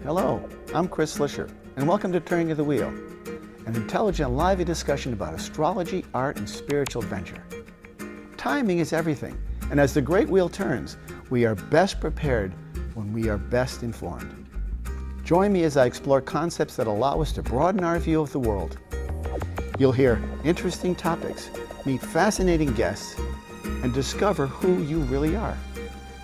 Hello, I'm Chris Flisher, and welcome to Turning of the Wheel, an intelligent, lively discussion about astrology, art, and spiritual adventure. Timing is everything, and as the great wheel turns, we are best prepared when we are best informed. Join me as I explore concepts that allow us to broaden our view of the world. You'll hear interesting topics, meet fascinating guests, and discover who you really are.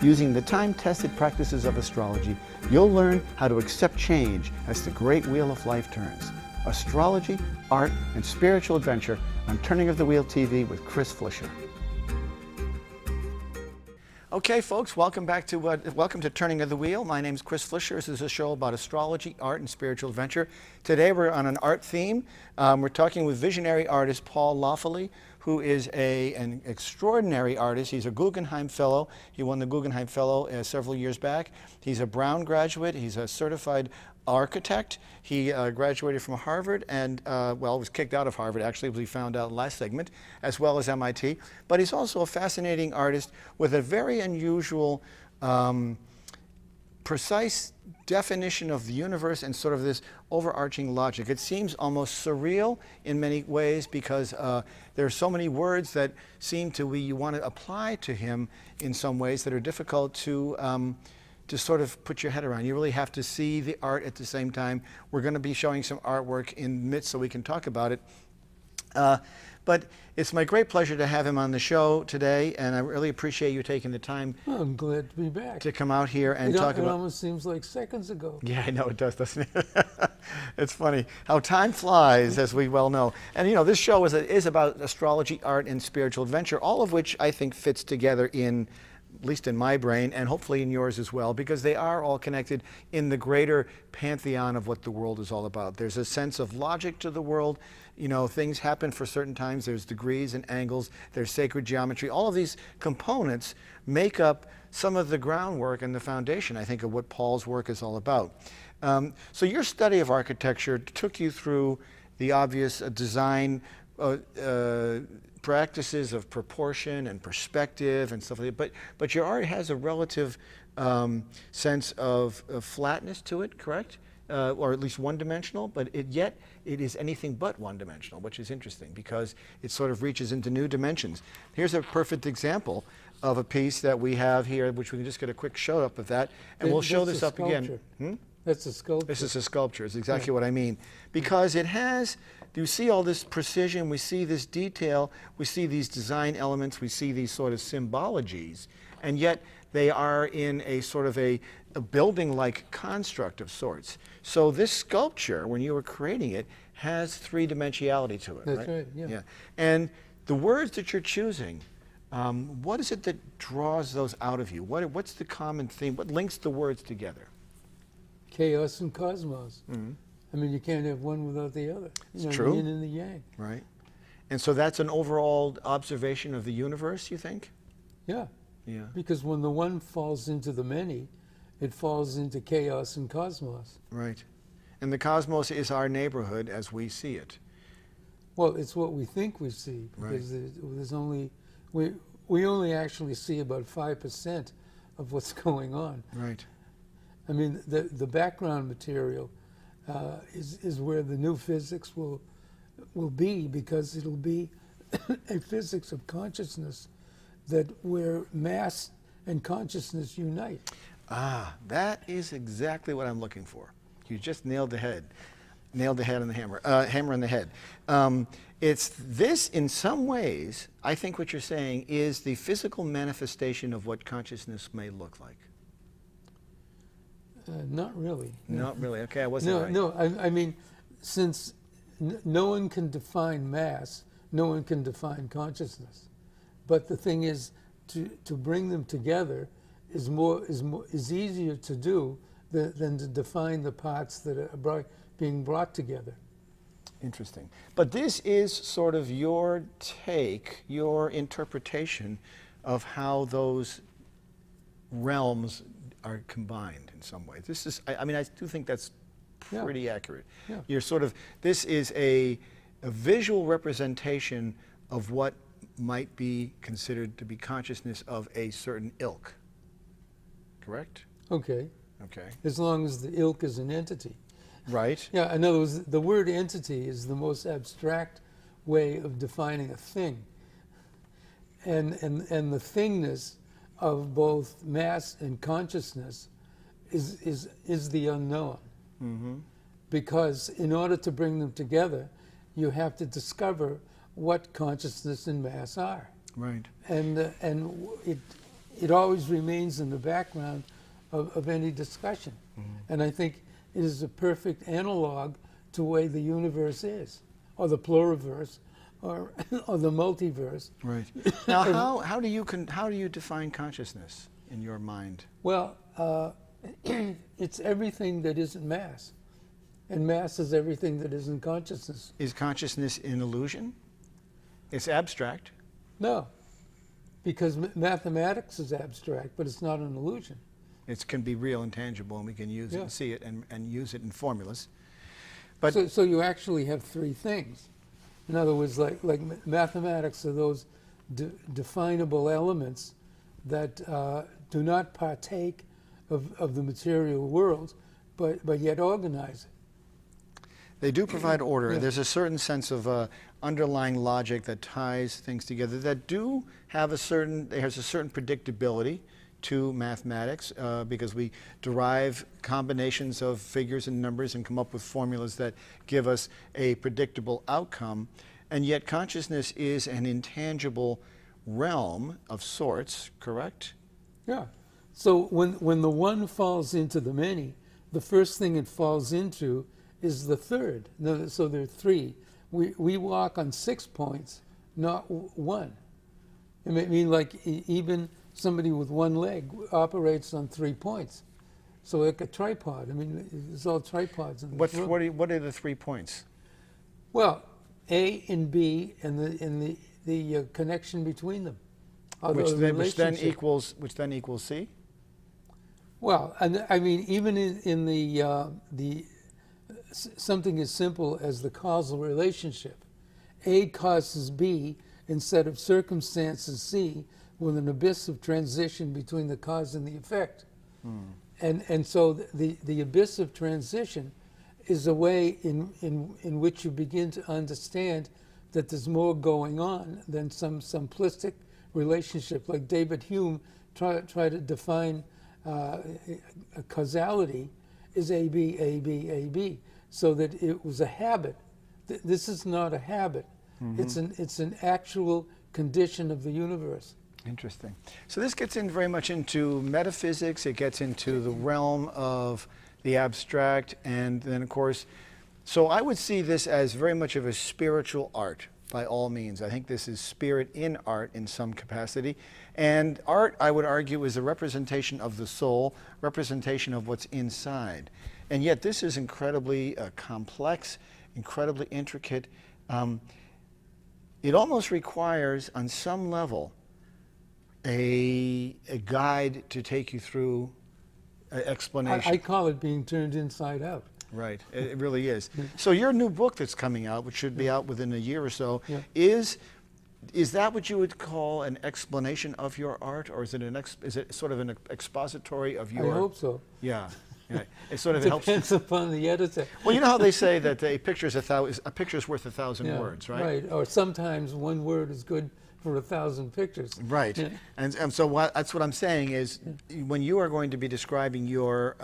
Using the time-tested practices of astrology, you'll learn how to accept change as the great wheel of life turns. Astrology, art, and spiritual adventure on Turning of the Wheel TV with Chris Flisher. Okay, folks, welcome to Turning of the Wheel. My name's Chris Flisher. This is a show about astrology, art, and spiritual adventure. Today we're on an art theme. We're talking with visionary artist Paul Laffoley, who is an extraordinary artist. He's a Guggenheim Fellow. He won the Guggenheim Fellow several years back. He's a Brown graduate. He's a certified architect. He graduated from Harvard and, was kicked out of Harvard, actually, as we found out last segment, as well as MIT. But he's also a fascinating artist with a very unusual, precise definition of the universe and sort of this overarching logic. It seems almost surreal in many ways because there are so many words that seem to you want to apply to him in some ways that are difficult to sort of put your head around. You really have to see the art at the same time. We're going to be showing some artwork in the midst so we can talk about it. But it's my great pleasure to have him on the show today, and I really appreciate you taking the time. Well, I'm glad to be back. To come out here and talk about. It almost seems like seconds ago. Yeah, I know it does, doesn't it? It's funny how time flies, as we well know. And you know, this show is about astrology, art, and spiritual adventure, all of which I think fits together at least in my brain, and hopefully in yours as well, because they are all connected in the greater pantheon of what the world is all about. There's a sense of logic to the world. You know, things happen for certain times. There's degrees and angles. There's sacred geometry. All of these components make up some of the groundwork and the foundation, I think, of what Paul's work is all about. So your study of architecture took you through the obvious design practices of proportion and perspective and stuff like that, but your art has a relative sense of flatness to it, correct? Or at least one-dimensional, but yet it is anything but one-dimensional, which is interesting because it sort of reaches into new dimensions. Here's a perfect example of a piece that we have here, which we can just get a quick show-up of that, and we'll show this up again. That's a sculpture. This is a sculpture. It's exactly what I mean. Because it has, do you see all this precision? We see this detail. We see these design elements. We see these sort of symbologies. And yet they are in a sort of a building-like construct of sorts. So this sculpture, when you were creating it, has three-dimensionality to it, That's right, yeah. And the words that you're choosing, what is it that draws those out of you? What's the common theme? What links the words together? Chaos and cosmos. Mm-hmm. I mean, you can't have one without the other. It's true. The yin and the yang. Right. And so that's an overall observation of the universe, you think? Yeah. Yeah. Because when the one falls into the many, it falls into chaos and cosmos. Right. And the cosmos is our neighborhood as we see it. Well, it's what we think we see, because there's only, we only actually see about 5% of what's going on. Right. I mean, the background material is where the new physics will be, because it'll be a physics of consciousness where mass and consciousness unite. Ah, that is exactly what I'm looking for. You just nailed the head on the hammer on the head. It's this, in some ways, I think what you're saying is the physical manifestation of what consciousness may look like. Not really. Not really. Okay, I wasn't right. No, I mean, since no one can define mass, no one can define consciousness. But the thing is, to bring them together is easier to do than to define the parts that are being brought together. Interesting. But this is sort of your take, your interpretation of how those realms are combined in some way. This is, I mean, I do think that's pretty accurate. Yeah. You're sort of, this is a visual representation of what might be considered to be consciousness of a certain ilk. Correct? Okay. Okay. as long as the ilk is an entity. Right. Yeah, in other words, the word entity is the most abstract way of defining a thing. And the thingness of both mass and consciousness is the unknown. Mm-hmm. Because in order to bring them together, you have to discover what consciousness and mass are. Right. And it always remains in the background of any discussion. Mm-hmm. And I think it is a perfect analog to the way the universe is, or the pluriverse, or the multiverse. Right. Now, how do you define consciousness in your mind? Well, it's everything that isn't mass, and mass is everything that isn't consciousness. Is consciousness an illusion? It's abstract. No, because mathematics is abstract, but it's not an illusion. It can be real and tangible, and we can use it Yeah. and see it and use it in formulas. But So you actually have three things. In other words, like mathematics are those definable elements that do not partake of the material world, but yet organize it. they do provide order. Yeah. There's a certain sense of underlying logic that ties things together that do have a certain predictability to mathematics because we derive combinations of figures and numbers and come up with formulas that give us a predictable outcome. And yet consciousness is an intangible realm of sorts, correct? Yeah. So when the one falls into the many, the first thing it falls into is the third. No, so there are three. We walk on 6 points, not one. I mean, like even somebody with one leg operates on 3 points. So like a tripod. I mean, there's all tripods in this room. What are the 3 points? Well, A and B and the connection between them. Or the Which then relationship. equals C? Well, and I mean, even in the something as simple as the causal relationship, A causes B instead of circumstances C, with an abyss of transition between the cause and the effect. And so the abyss of transition is a way in which you begin to understand that there's more going on than some simplistic relationship. Like David Hume tried to define a causality is AB, AB, AB, so that it was a habit. This is not a habit. It's an actual condition of the universe. Interesting. So this gets in very much into metaphysics. It gets into the realm of the abstract, and then of course, so I would see this as very much of a spiritual art by all means. I think this is spirit in art in some capacity. And art, I would argue, is a representation of the soul, representation of what's inside. And yet this is incredibly complex, incredibly intricate. It almost requires, on some level, a guide to take you through an explanation. I call it being turned inside out. Right, it really is. So your new book that's coming out, which should be out within a year or so, Yeah. is that what you would call an explanation of your art, or is it sort of an expository of your? I hope so. Yeah, yeah. It sort of helps. Depends upon the editor. Well, you know how they say that a picture's worth 1,000 words, right? Right, or sometimes one word is good for 1,000 pictures. Right, Yeah. and so that's what I'm saying is, when you are going to be describing your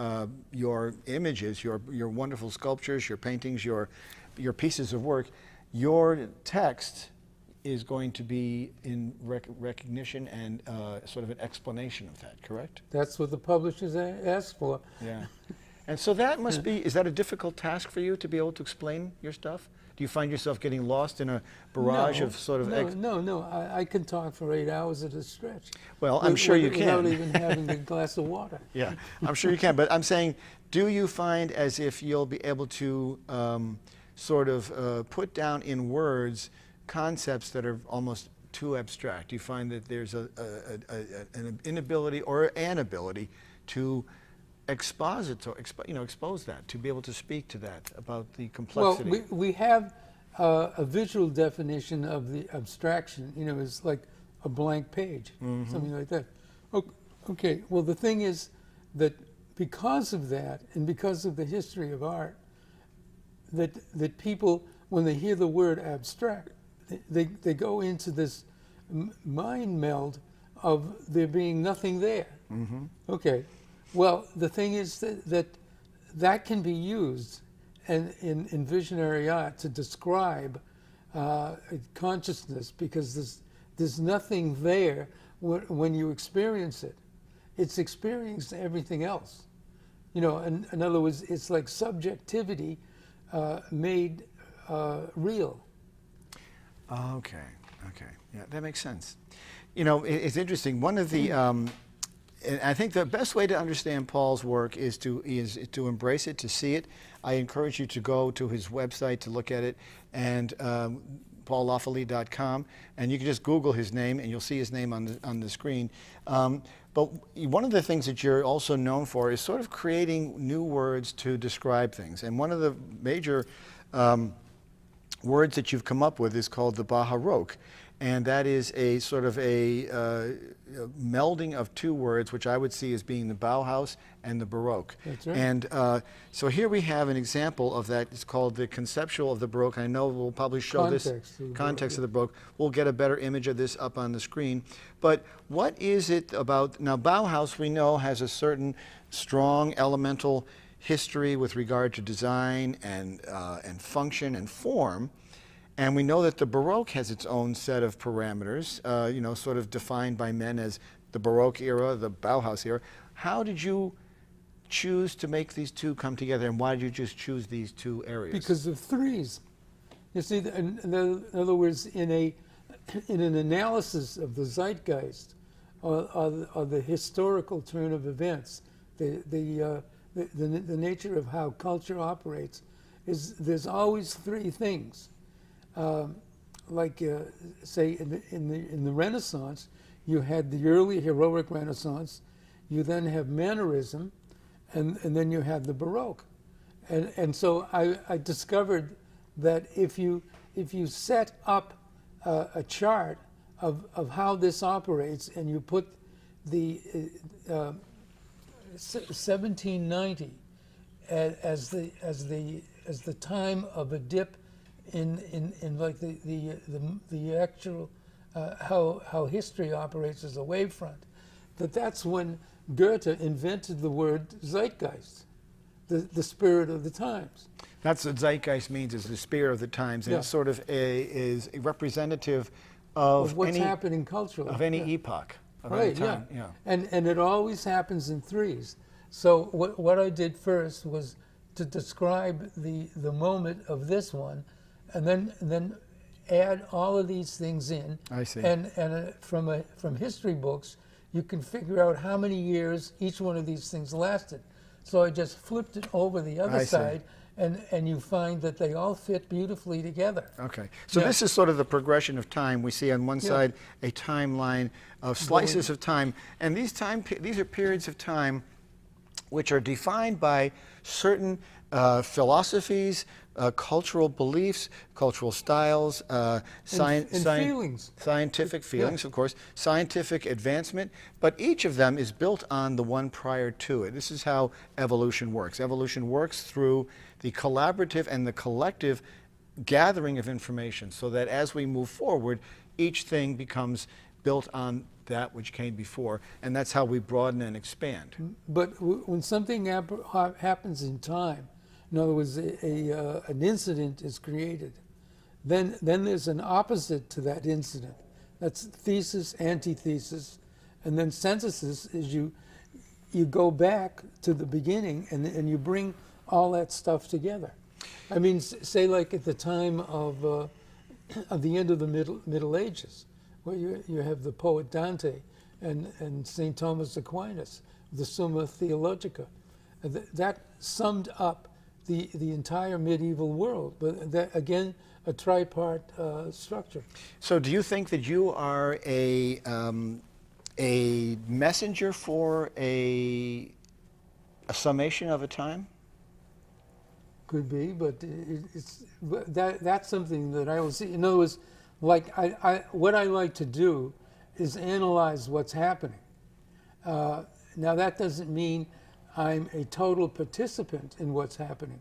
images, your wonderful sculptures, your paintings, your pieces of work, your text is going to be in recognition and sort of an explanation of that, correct? That's what the publishers ask for. Yeah, and so that must be, is that a difficult task for you to be able to explain your stuff? Do you find yourself getting lost in a barrage of sort of... No. I can talk for 8 hours at a stretch. Well, I'm sure you can. Without even having a glass of water. Yeah, I'm sure you can. But I'm saying, do you find as if you'll be able to sort of put down in words concepts that are almost too abstract? Do you find that there's an inability or an ability to expose that, to be able to speak to that about the complexity? Well, we have a visual definition of the abstraction. It's like a blank page, something like that. Okay. Well, the thing is that because of that, and because of the history of art, that people, when they hear the word abstract, they go into this mind meld of there being nothing there. Mm-hmm. Okay, well, the thing is that can be used in visionary art to describe consciousness, because there's nothing there when you experience it. It's experiencing everything else. You know, in other words, it's like subjectivity made real. Okay. Yeah, that makes sense. You know, it's interesting. One of the, I think the best way to understand Paul's work is to embrace it, to see it. I encourage you to go to his website to look at it, and paullaffoley.com, and you can just Google his name, and you'll see his name on the screen. But one of the things that you're also known for is sort of creating new words to describe things. And one of the major words that you've come up with is called the Baroque. And that is a sort of a melding of two words, which I would see as being the Bauhaus and the Baroque. That's right. And so here we have an example of that. It's called the conceptual of the Baroque. I know we'll probably show context of the Baroque. We'll get a better image of this up on the screen. But what is it about, now Bauhaus we know has a certain strong elemental history with regard to design and function and form. And we know that the Baroque has its own set of parameters, you know, sort of defined by men as the Baroque era, the Bauhaus era. How did you choose to make these two come together, and why did you just choose these two areas? Because of threes. You see, in other words, in an analysis of the zeitgeist or the historical turn of events, the nature of how culture operates, is there's always three things. Say in the Renaissance, you had the early heroic Renaissance, you then have mannerism, and then you have the Baroque, and so I discovered that if you set up a chart of how this operates, and you put the 1790 as the time of a dip in like the actual how history operates as a wavefront, that's when Goethe invented the word zeitgeist, the spirit of the times. That's what zeitgeist means, is the spirit of the times, and Yeah. it's sort of is a representative of what's any happening culturally. of any epoch, of any Right, time. yeah. And it always happens in threes. So what I did first was to describe the moment of this one, and then add all of these things in. I see. And from history books, you can figure out how many years each one of these things lasted. So I just flipped it over the other I see. side, and you find that they all fit beautifully together. Okay, so Yeah. this is sort of the progression of time. We see on one Yeah. side a timeline of slices of time, and these are periods of time which are defined by certain philosophies, cultural beliefs, cultural styles, And feelings. scientific feelings, Yeah. of course, scientific advancement, but each of them is built on the one prior to it. This is how evolution works. Evolution works through the collaborative and the collective gathering of information, so that as we move forward, each thing becomes built on that which came before, and that's how we broaden and expand. But when something happens in time, in other words, an incident is created, then there's an opposite to that incident. That's thesis, antithesis, and then synthesis is you go back to the beginning and you bring all that stuff together. I mean, say like at the time of the end of the Middle Ages, where you have the poet Dante and St. Thomas Aquinas, the Summa Theologica. That summed up the entire medieval world, but that, again, a tripart structure. So do you think that you are a messenger for a summation of a time? Could be, but that's something that I will see. In other words, like what I like to do is analyze what's happening. Now that doesn't mean I'm a total participant in what's happening,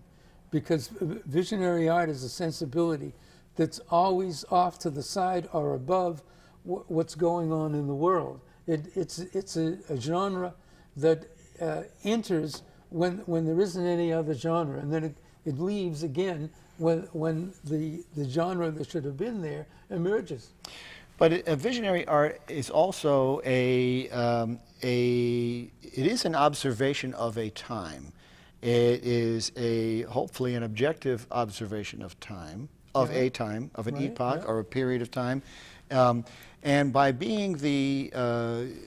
because visionary art is a sensibility that's always off to the side or above what's going on in the world. It's a genre that enters when there isn't any other genre, and then it leaves again when the genre that should have been there emerges. But a visionary art is also it is an observation of a time. It is hopefully an objective observation of time, of Yeah. a time, of an Right, epoch yeah. or a period of time. And by being the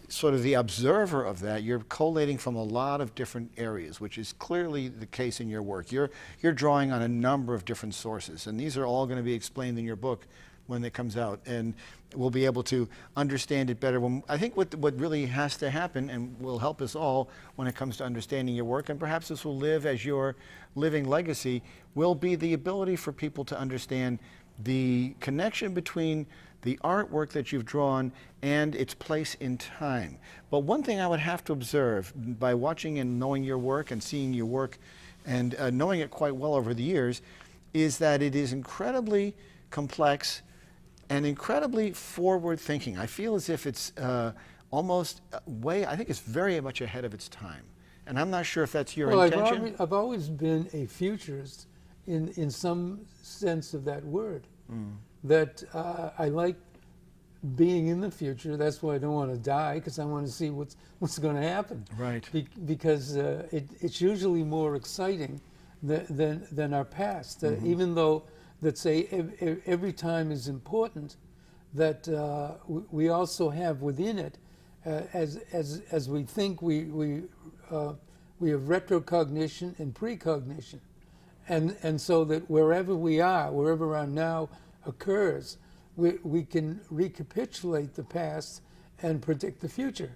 sort of the observer of that, you're collating from a lot of different areas, which is clearly the case in your work. You're drawing on a number of different sources, and these are all going to be explained in your book when it comes out, and we'll be able to understand it better. I think what really has to happen, and will help us all when it comes to understanding your work, and perhaps this will live as your living legacy, will be the ability for people to understand the connection between the artwork that you've drawn and its place in time. But one thing I would have to observe by watching and knowing your work and seeing your work and knowing it quite well over the years is that it is incredibly complex and incredibly forward thinking. I feel as if it's almost I think it's very much ahead of its time. And I'm not sure if that's your intention. I've always been a futurist in some sense of that word. That I like being in the future. That's why I don't want to die, because I want to see what's going to happen. Right. Because it's usually more exciting than our past. Even though, let's say, every time is important, that we also have within it, as we think, we have retrocognition and precognition. And so that wherever our now occurs, we can recapitulate the past and predict the future.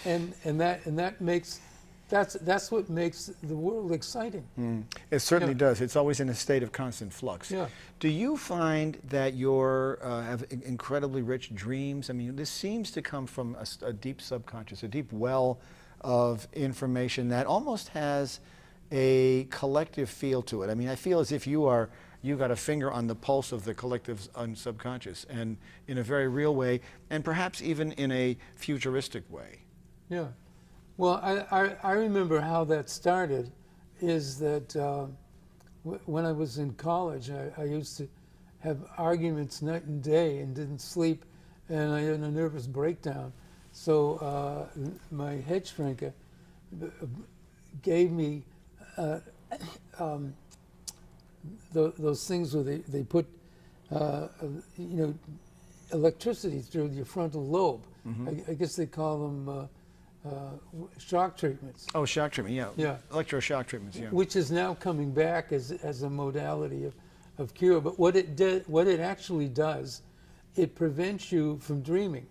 And that's what makes the world exciting. It certainly does. It's always in a state of constant flux. Yeah. Do you find that you have incredibly rich dreams? I mean, this seems to come from a deep subconscious, a deep well of information that almost has a collective feel to it. I mean, I feel as if you got a finger on the pulse of the collective subconscious, and in a very real way, and perhaps even in a futuristic way. Yeah. Well, I remember how that started, is that when I was in college, I used to have arguments night and day and didn't sleep, and I had a nervous breakdown. So my head shrinker gave me those things where they put electricity through your frontal lobe. I guess they call them shock treatments. Oh, shock treatment, yeah. Yeah. Electroshock treatments, yeah. Which is now coming back as a modality of cure. But what it actually does, it prevents you from dreaming,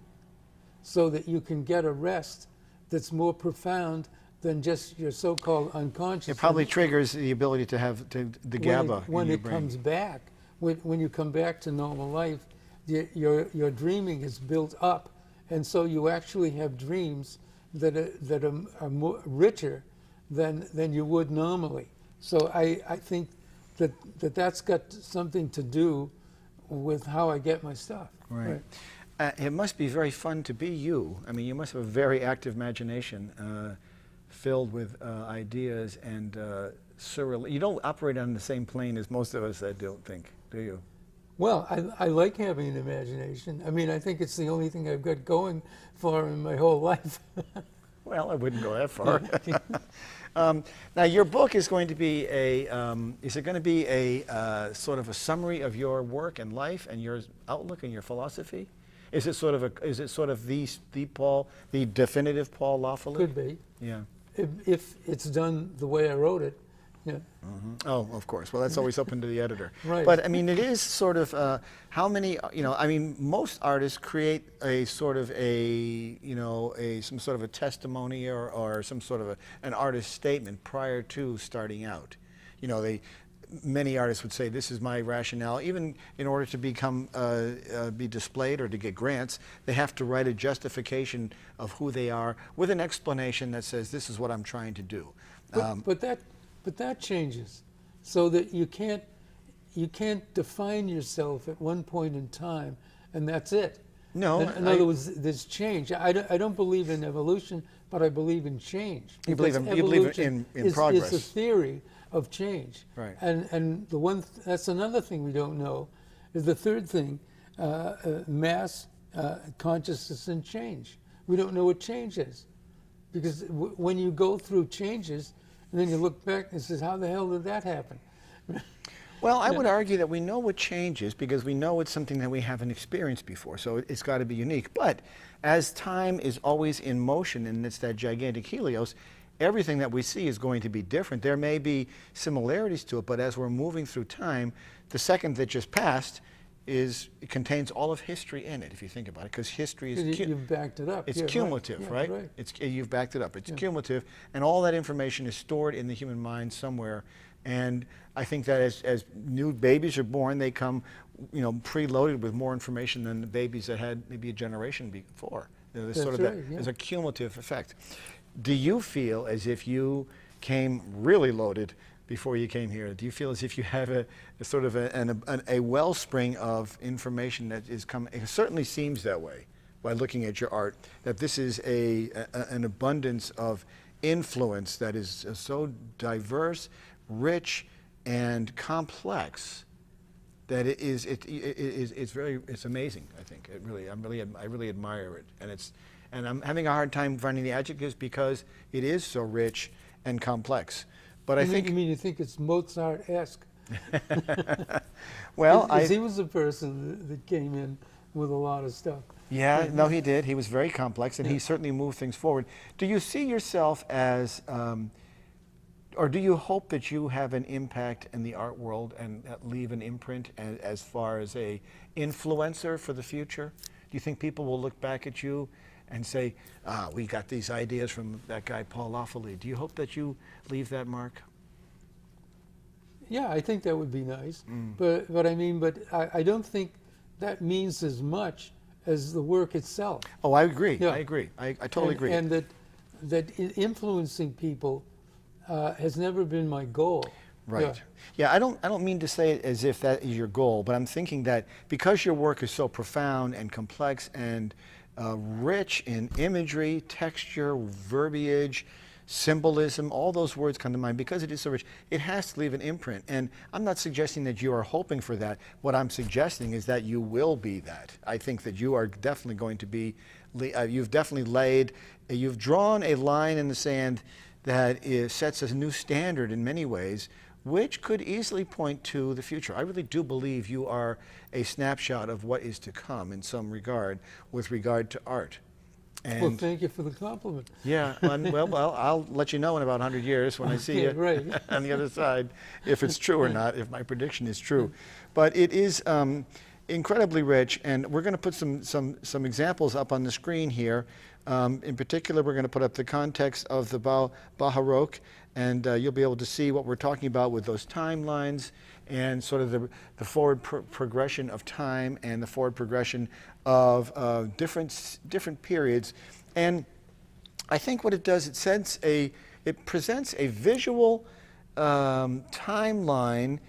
so that you can get a rest that's more profound than just your so-called unconscious. It probably triggers the ability to have the GABA when in your it brain. comes back. When you come back to normal life, your dreaming is built up, and so you actually have dreams that are more richer than you would normally. So I think that's got something to do with how I get my stuff. Right. It must be very fun to be you. I mean, you must have a very active imagination, filled with ideas and surreal. You don't operate on the same plane as most of us, I don't think, do you? Well, I like having an imagination. I mean, I think it's the only thing I've got going for in my whole life. Well, I wouldn't go that far. Now, your book is going to be is it going to be a sort of a summary of your work and life and your outlook and your philosophy? Is it sort of the definitive Paul Laffoley? Could be. Yeah. If it's done the way I wrote it. Yeah. Oh, of course. Well, that's always open to the editor. Right. But I mean, it is sort of how many? I mean, most artists create a sort of some sort of a testimony or some sort of an artist statement prior to starting out. Many artists would say, this is my rationale. Even in order to be displayed or to get grants, they have to write a justification of who they are with an explanation that says, this is what I'm trying to do. But that changes, so that you can't define yourself at one point in time, and that's it. No, In other words, there's change. I don't believe in evolution, but I believe in change. You believe in progress. It's a theory of change. Right. And that's another thing we don't know, is the third thing, mass, consciousness, and change. We don't know what change is, because when you go through changes, and then you look back and says, how the hell did that happen? Well, I would argue that we know what change is because we know it's something that we haven't experienced before, so it's got to be unique. But as time is always in motion, and it's that gigantic helios, everything that we see is going to be different. There may be similarities to it, but as we're moving through time, the second that just passed it contains all of history in it, if you think about it, because history is you've backed it up. It's cumulative, right? You've backed it up. It's cumulative, and all that information is stored in the human mind somewhere. And I think that as new babies are born, they come, preloaded with more information than the babies that had maybe a generation before. There's there's a cumulative effect. Do you feel as if you came really loaded before you came here? Do you feel as if you have a sort of a wellspring of information that is coming? It certainly seems that way by looking at your art, that this is an abundance of influence that is so diverse, rich, and complex that it's amazing. I think I really admire it, and I'm having a hard time finding the adjectives because it is so rich and complex. But I think you think it's Mozart-esque. Well, he was a person that came in with a lot of stuff. Yeah, no, he did. He was very complex, and he certainly moved things forward. Do you see yourself as, or do you hope that you have an impact in the art world and leave an imprint as far as a influencer for the future? Do you think people will look back at you and say, we got these ideas from that guy Paul Laffoley? Do you hope that you leave that mark? Yeah, I think that would be nice. But I don't think that means as much as the work itself. Oh, I agree. Yeah. I agree. I totally agree. And that influencing people has never been my goal. Right. Yeah, I don't mean to say it as if that is your goal, but I'm thinking that because your work is so profound and complex and rich in imagery, texture, verbiage, symbolism, all those words come to mind. Because it is so rich, it has to leave an imprint. And I'm not suggesting that you are hoping for that. What I'm suggesting is that you will be that. I think that you are definitely going to be, you've drawn a line in the sand that sets a new standard in many ways, which could easily point to the future. I really do believe you are a snapshot of what is to come in some regard with regard to art. And well, thank you for the compliment. Yeah, well, I'll let you know in about 100 years when I see you on the other side, if it's true or not, if my prediction is true. But it is incredibly rich, and we're going to put some examples up on the screen here. In particular, we're going to put up the context of the Baroque, and you'll be able to see what we're talking about with those timelines and sort of the forward progression of time and the forward progression of different periods. And I think what it does, it presents a visual timeline,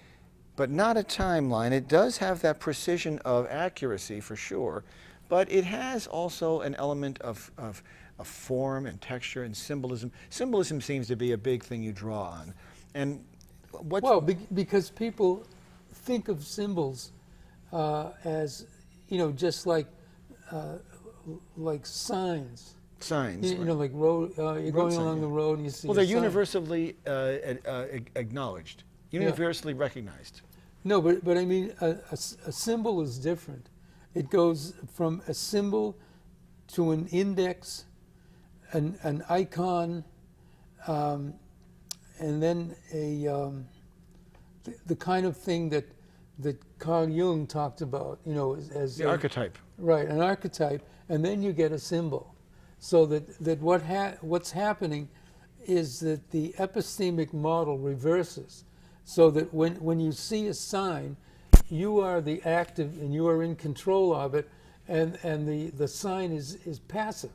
but not a timeline. It does have that precision of accuracy for sure, but it has also an element of form and texture and symbolism. Symbolism seems to be a big thing you draw on. And because people think of symbols as, just like signs. Signs. Like road. You're going along the road and you see. Well, they're universally acknowledged, universally recognized. No, but I mean, a symbol is different. It goes from a symbol to an index, an icon, and then the kind of thing that Carl Jung talked about, as the archetype. Right, an archetype, and then you get a symbol. So that what's happening is that the epistemic model reverses, so that when you see a sign, you are the active and you are in control of it, and the sign is passive.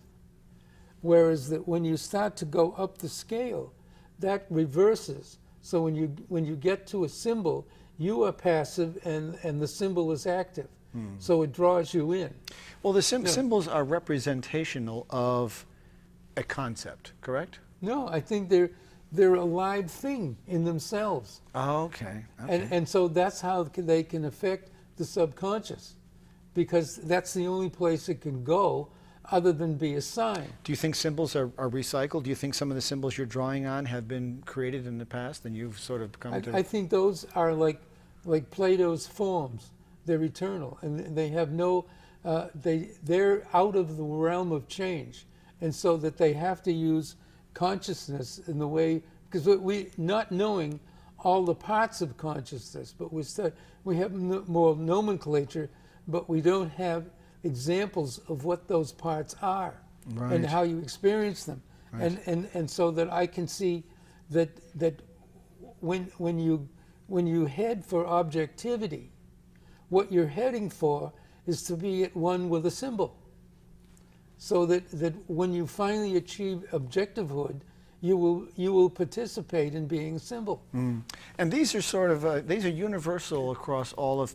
Whereas that when you start to go up the scale, that reverses. So when you get to a symbol, you are passive and the symbol is active. So it draws you in. Well, the symbols are representational of a concept, correct? No, I think they're a live thing in themselves. Oh, okay. And so that's how they can affect the subconscious, because that's the only place it can go other than be a sign. Do you think symbols are recycled? Do you think some of the symbols you're drawing on have been created in the past and you've sort of come to... I think those are like Plato's forms. They're eternal, and they have no, they're out of the realm of change. And so that they have to use consciousness in the way, because we not knowing all the parts of consciousness, but we have more nomenclature, but we don't have examples of what those parts are and how you experience them. And so that I can see that when you head for objectivity, what you're heading for is to be at one with a symbol. So that when you finally achieve objectivehood, you will participate in being a symbol. And these are sort of these are universal across all of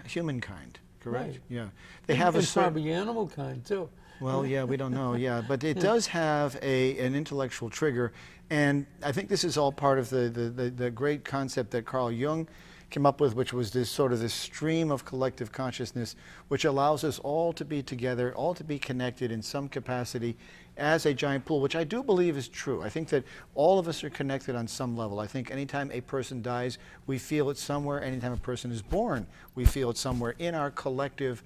humankind, correct? Right. Yeah, they have and probably animal kind too. Well, yeah, we don't know, yeah, but it does have an intellectual trigger, and I think this is all part of the great concept that Carl Jung came up with, which was this sort of this stream of collective consciousness, which allows us all to be together, all to be connected in some capacity as a giant pool, which I do believe is true. I think that all of us are connected on some level. I think anytime a person dies, we feel it somewhere. Anytime a person is born, we feel it somewhere in our collective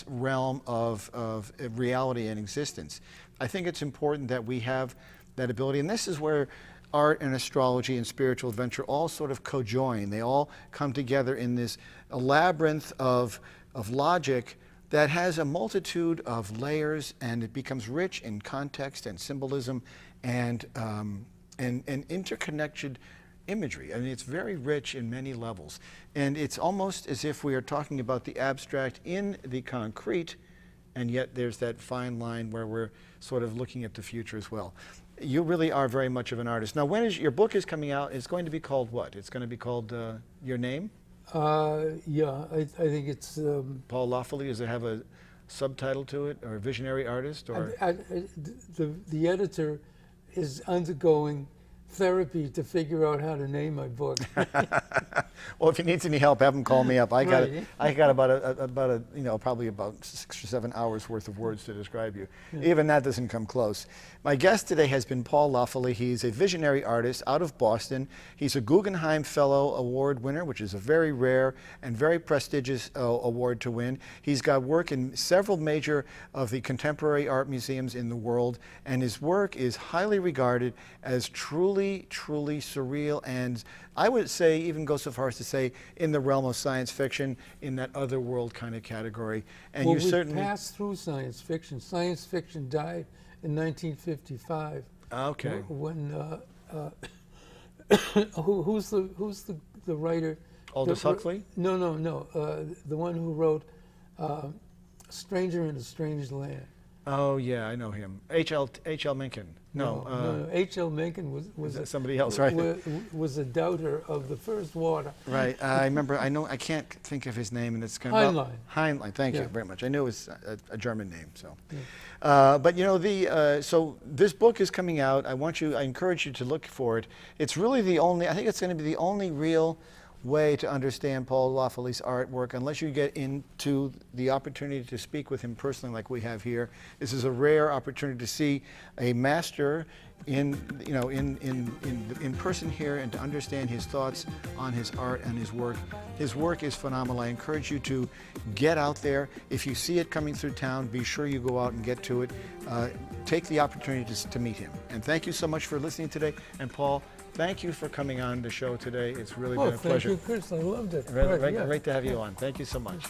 realm of reality and existence. I think it's important that we have that ability, and this is where art and astrology and spiritual adventure all sort of cojoin. They all come together in this labyrinth of logic that has a multitude of layers, and it becomes rich in context and symbolism and interconnected imagery. I mean, it's very rich in many levels. And it's almost as if we are talking about the abstract in the concrete, and yet there's that fine line where we're sort of looking at the future as well. You really are very much of an artist. Now, when is your book is coming out? It's going to be called what? It's going to be called Your Name? Yeah, I think it's... Paul Laffoley, does it have a subtitle to it, or Visionary Artist? Or the editor is undergoing therapy to figure out how to name my book. Well, if he needs any help, have him call me up. I got about probably about 6 or 7 hours worth of words to describe you. Yeah. Even that doesn't come close. My guest today has been Paul Laffoley. He's a visionary artist out of Boston. He's a Guggenheim Fellow Award winner, which is a very rare and very prestigious award to win. He's got work in several major of the contemporary art museums in the world, and his work is highly regarded as truly surreal, and I would say even go so far as to say in the realm of science fiction, in that other world kind of category. And well, you certainly passed through science fiction. Science fiction died in 1955. Okay. When who's the writer? Aldous Huxley? No. The one who wrote Stranger in a Strange Land. Oh yeah, I know him. H.L. Mencken. No. H.L. Mencken was somebody else, right? Was a doubter of the first water. Right. I remember. I know. I can't think of his name, and it's kind of Heinlein. Thank you very much. I knew it was a German name. So, but you know so this book is coming out. I encourage you to look for it. It's really the only. I think it's going to be the only real way to understand Paul Laffoley's artwork, unless you get into the opportunity to speak with him personally like we have here. This is a rare opportunity to see a master in person here, and to understand his thoughts on his art and his work. His work is phenomenal. I encourage you to get out there. If you see it coming through town, be sure you go out and get to it. Take the opportunity to meet him. And thank you so much for listening today. And Paul, thank you for coming on the show today. It's really been a pleasure. Thank you, Chris. I loved it. Great to have you on. Thank you so much.